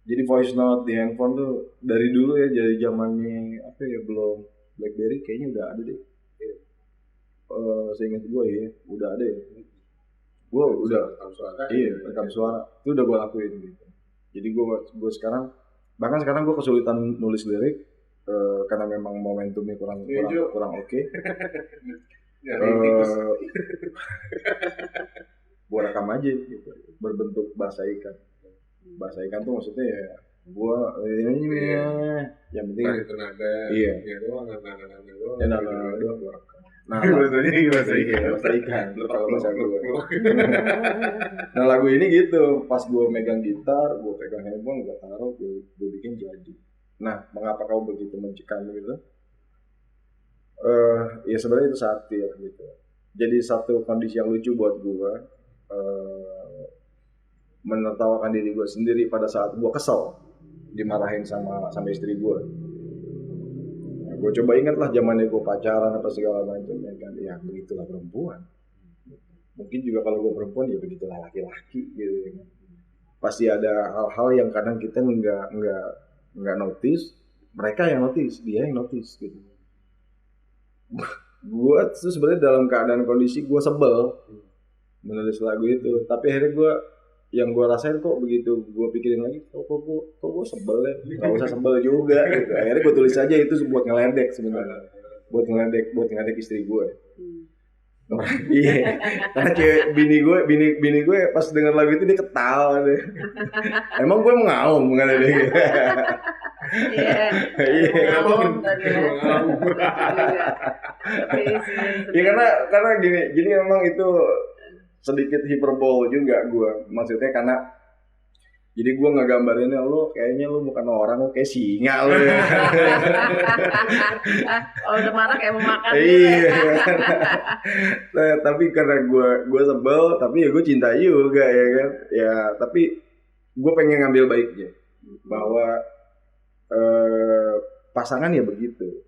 Jadi voice note di handphone tuh dari dulu ya, dari zamannya apa ya, belum BlackBerry kayaknya udah ada deh. Seingat gue ya, udah ada ya. Gue udah rekam suara itu udah gue lakuin gitu. Jadi gue sekarang, bahkan sekarang gue kesulitan nulis lirik karena memang momentumnya kurang oke. Gue rekam aja gitu, berbentuk bahasa ikan. Bahasa ikan tuh maksudnya ya gue yang penting itu nada, iya, nada doang gue rekam. Nah, bahasa ikan. Kalau bahasa gue. Nah lagu ini gitu, pas gue megang gitar, gue pegang handphone, gue taruh, gue bikin jadi. Nah, mengapa kau begitu mencekam gitu? Ya sebenarnya itu satir gitu. Jadi satu kondisi yang lucu buat gue, menertawakan diri gue sendiri pada saat gue kesel, dimarahin sama istri gue. Gue coba ingat lah zamannya gue pacaran apa segala macam ya kan, ya begitulah perempuan. Mungkin juga kalau gue perempuan ya begitulah laki-laki gitu ya kan. Pasti ada hal-hal yang kadang kita nggak notice, mereka yang notice, dia yang notice gitu. Gue tuh sebenarnya dalam keadaan kondisi gue sebel menulis lagu itu, tapi akhirnya yang gue rasain kok begitu gue pikirin lagi, kok gue sebel ya, nggak usah sebel juga gitu. Akhirnya gue tulis aja itu buat ngeledek sebenarnya, buat ngeledek istri gue. Iya, karena cewek bini gue pas denger lagu itu dia ketawa deh. Emang gue mengaum ngeledek gitu. Iya. Ya karena gini memang itu sedikit hiperbol juga gue, maksudnya karena jadi gue ngegambarinnya kayaknya lu bukan orang, lu kayak singa lu ya. Oh udah marah kayak mau makan. Iya. Nah, tapi karena gue sebel, tapi ya gue cinta juga ya kan. Ya tapi gue pengen ngambil baiknya bahwa pasangan ya begitu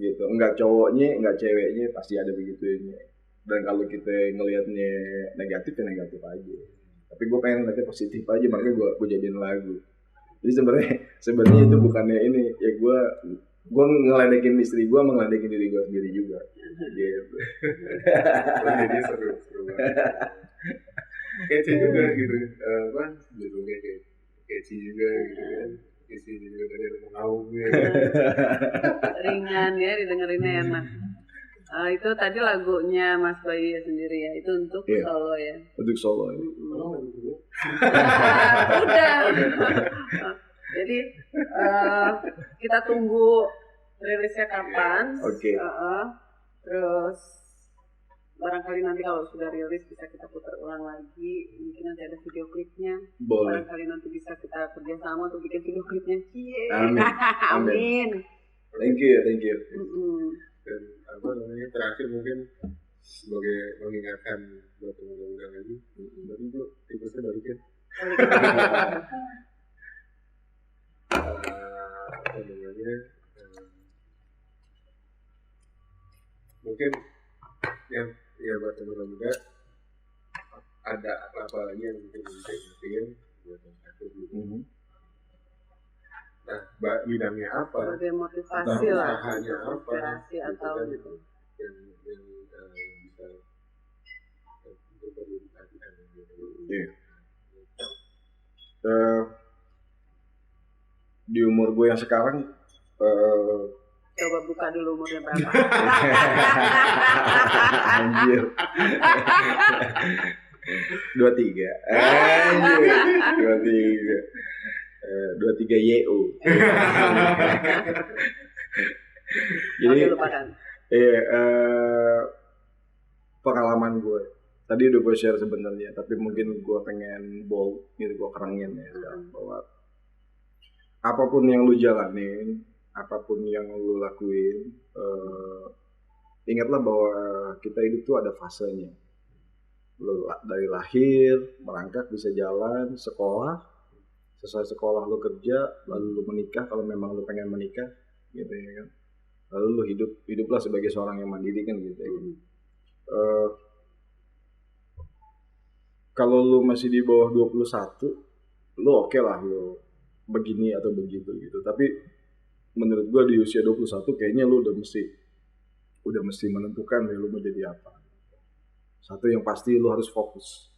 gitu, enggak cowoknya enggak ceweknya pasti ada begitunya. Dan kalau kita ngelihatnya negatif ya negatif aja. Tapi gue pengen ngeliatnya positif aja, makanya gue jadiin lagu. Jadi sebenarnya itu bukannya ini ya, gue Gue ngeledekin istri gue, ngeledekin diri gue sendiri juga. Gitu. Jadi seru banget. Kece juga gitu, judulnya kayak kece juga gitu kan. Isinya juga tadi ada mengaum gitu. Ringan ya, didengerinnya enak. Itu tadi lagunya Mas Bayu ya sendiri ya, itu untuk solo ya. Untuk solo ya. Udah. Jadi kita tunggu rilisnya kapan. Oke. Terus barangkali nanti kalau sudah rilis bisa kita putar ulang lagi. Mungkin nanti ada video klipnya. Boleh. Barangkali nanti bisa kita kerjasama untuk bikin video klipnya. Amin. Amin. Thank you. Dan terakhir mungkin sebagai mengingatkan buat teman-teman lagi, baru bro, tipsnya balikin. Apa namanya? Mungkin yang buat teman-teman muda ada apa lagi yang mungkin bisa ingetin buat aku dulu. Nah, bidangnya apa? Sebagai motivasi lah. Usahanya apa? Inspirasi atau gitu. Yang bisa untuk perlu diperhatikan gitu. Iya. Di umur gue yang sekarang coba buka dulu umurnya berapa. Anjir. 23. Anjir. 23 YU. Jadi pengalaman gue tadi udah gue share sebenarnya, tapi mungkin gue pengen bold gitu, gue kerangin ya bahwa apapun yang lu jalanin, apapun yang lu lakuin, ingatlah bahwa kita hidup tuh ada fasenya. Lu dari lahir, merangkak, bisa jalan, sekolah, selesai sekolah lu kerja, lalu lu menikah kalau memang lu pengen menikah, gitu ya kan. Lalu lu hiduplah sebagai seorang yang mandiri kan gitu ya. Kalau lu masih di bawah 21, lu oke lah lu begini atau begitu gitu. Tapi menurut gua di usia 21 kayaknya lu udah mesti menentukan ya lu mau jadi apa. Satu yang pasti lu harus fokus.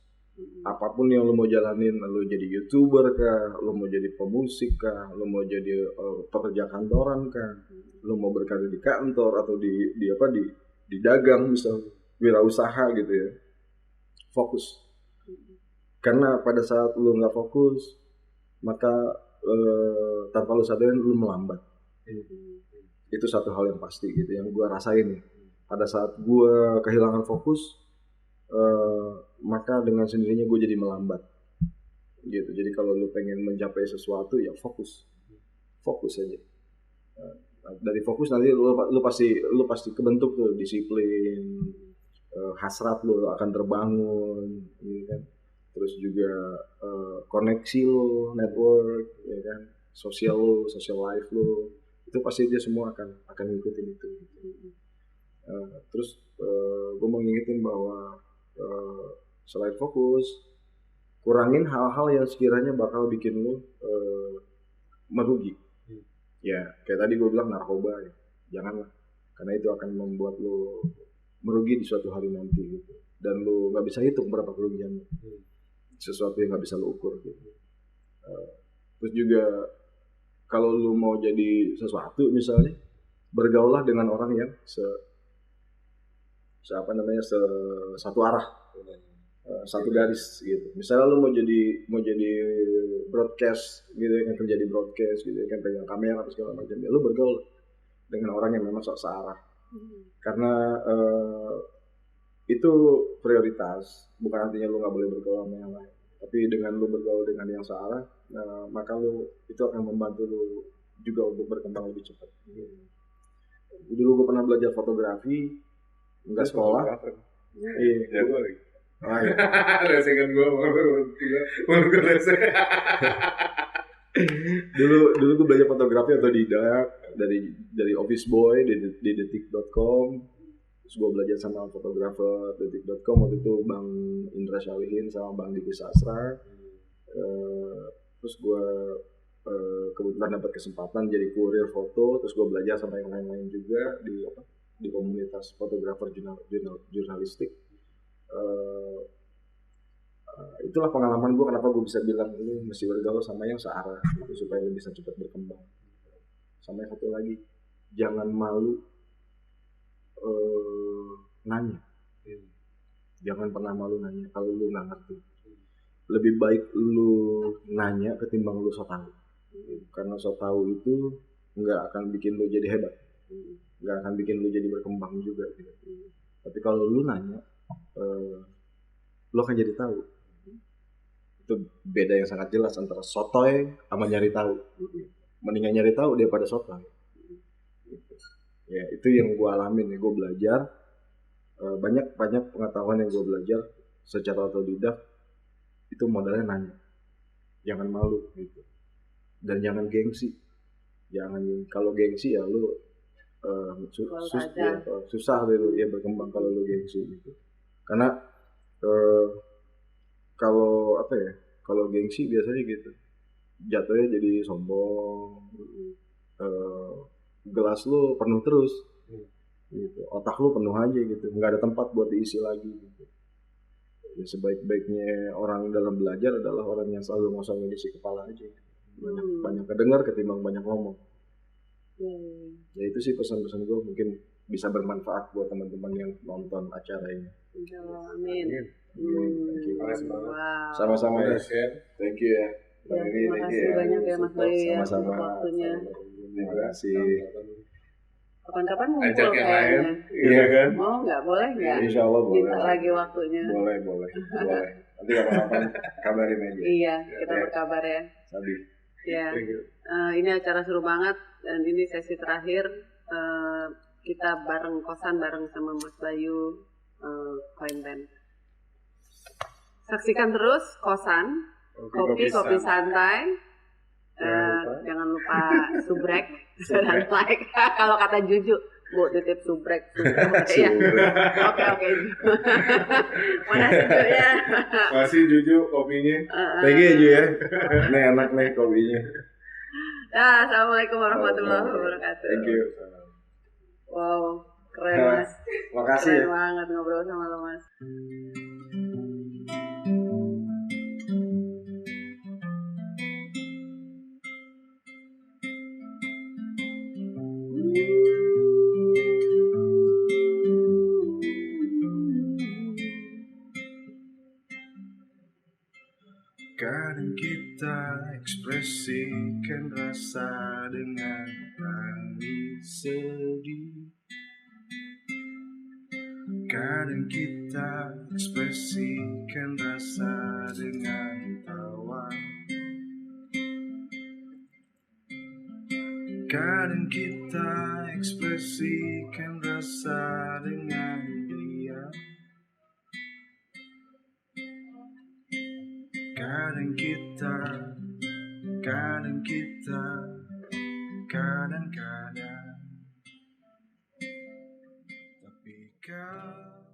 Apapun yang lu mau jalanin, lu jadi YouTuber kah, lu mau jadi pemusik kah, lu mau jadi pekerja kantoran kah, lu mau berkarir di kantor atau di dagang misalnya, wirausaha gitu ya. Fokus. Karena pada saat lu nggak fokus, maka tanpa lu sadarin lu melambat. Itu satu hal yang pasti gitu, yang gue rasain. Pada saat gue kehilangan fokus, maka dengan sendirinya gue jadi melambat. Gitu. Jadi kalau lu pengen mencapai sesuatu ya fokus aja. Dari fokus nanti lu pasti kebentuk tuh disiplin, hasrat lu akan terbangun, gitu kan. Terus juga koneksi lo, network, ya kan, social life lo, itu pasti dia semua akan ngikutin itu. Terus gue mau ngingetin bahwa selain fokus, kurangin hal-hal yang sekiranya bakal bikin lo merugi. Ya, kayak tadi gue bilang narkoba, ya. Janganlah, karena itu akan membuat lo merugi di suatu hari nanti gitu. Dan lo nggak bisa hitung berapa kerugian lo. Sesuatu yang nggak bisa lo ukur gitu. Terus juga kalau lo mau jadi sesuatu misalnya, bergaullah dengan orang yang satu arah, satu garis gitu. Misalnya lo mau jadi broadcast gitu ya, kerja di broadcast gitu ya, kan pegang kamera atau segala macam, ya lo bergaul dengan orang yang memang searah. Karena itu prioritas, bukan artinya lu nggak boleh bergaul sama yang lain, tapi dengan lu bergaul dengan yang searah, maka lu itu akan membantu lu juga untuk berkembang lebih cepat. Dulu gue pernah belajar fotografi, nggak sekolah. Iya, jago lagi. Iya. Lesengan gue mau gue lesen. Dulu gue belajar fotografi otodidak dari office boy di detik.com. Terus gue belajar sama fotografer detik.com, waktu itu Bang Indra Syalihin sama Bang Diki Sastra. Terus gue kebetulan dapat kesempatan jadi kurir foto, terus gue belajar sama yang lain-lain juga di komunitas fotografer jurnalistik. Itulah pengalaman gue kenapa gue bisa bilang ini mesti bergaul sama yang searah gitu, supaya lu bisa cepat berkembang. Sama yang satu lagi, jangan malu nanya. Jangan pernah malu nanya kalau lu nggak ngerti. Lebih baik lu nanya ketimbang lu so tahu. Karena so tahu itu nggak akan bikin lu jadi hebat, nggak akan bikin lu jadi berkembang juga gitu. Tapi kalau lu nanya, lu akan jadi tahu. Itu beda yang sangat jelas antara sotoy sama nyari tahu. Mendingan nyari tahu daripada sotoy. Ya itu yang gue alamin ya, gue belajar banyak pengetahuan yang gue belajar secara otodidak, itu modalnya nanya. Jangan malu gitu. Dan jangan gengsi. Kalau gengsi ya lu susah dulu ya berkembang kalau lu gengsi gitu. Karena kalau gengsi biasanya gitu, jatuhnya jadi sombong. Gelas lu penuh terus gitu, otak lu penuh aja gitu, nggak ada tempat buat diisi lagi gitu. Ya, sebaik-baiknya orang dalam belajar adalah orang yang selalu ngosongin isi kepala aja. Banyak kedengar ketimbang banyak ngomong. Ya itu sih pesan-pesan gue, mungkin bisa bermanfaat buat teman-teman yang nonton acara ini. Amin. Wow. Sama-sama ya. Thank you ya. Terima kasih banyak ya Mas Bayu ya untuk waktunya. Terima kasih. Kapan-kapan ngumpul Ajak yang lain, kayaknya. Iya kan? Oh nggak boleh nggak? Insya Allah boleh. Minta lagi waktunya. Boleh. Nanti kapan-kapan kabarin aja. Iya, kita berkabar ya. Sabi. Ya. Ini acara seru banget dan ini sesi terakhir. Kita kosan bareng sama Mas Bayu, Coin Band. Saksikan terus kosan, kopi santai. Jangan lupa subrek dan like. Kalau kata Juju, Bu titip subrek. Ya. Oke. Makasih Ju ya. Masih Juju kopinya. Thank you Ju ya. Nih enak nih kopinya. Ya, assalamualaikum warahmatullahi wabarakatuh. Thank you. Wow, keren Mas. Makasih. Keren banget ngobrol sama lo Mas. Kadang kita ekspresikan rasa dengan tangis sedih. Kadang kita ekspresikan rasa dengan tawa. Kadang kita ekspresikan rasa dengan diam. Kadang-kadang, tapi kau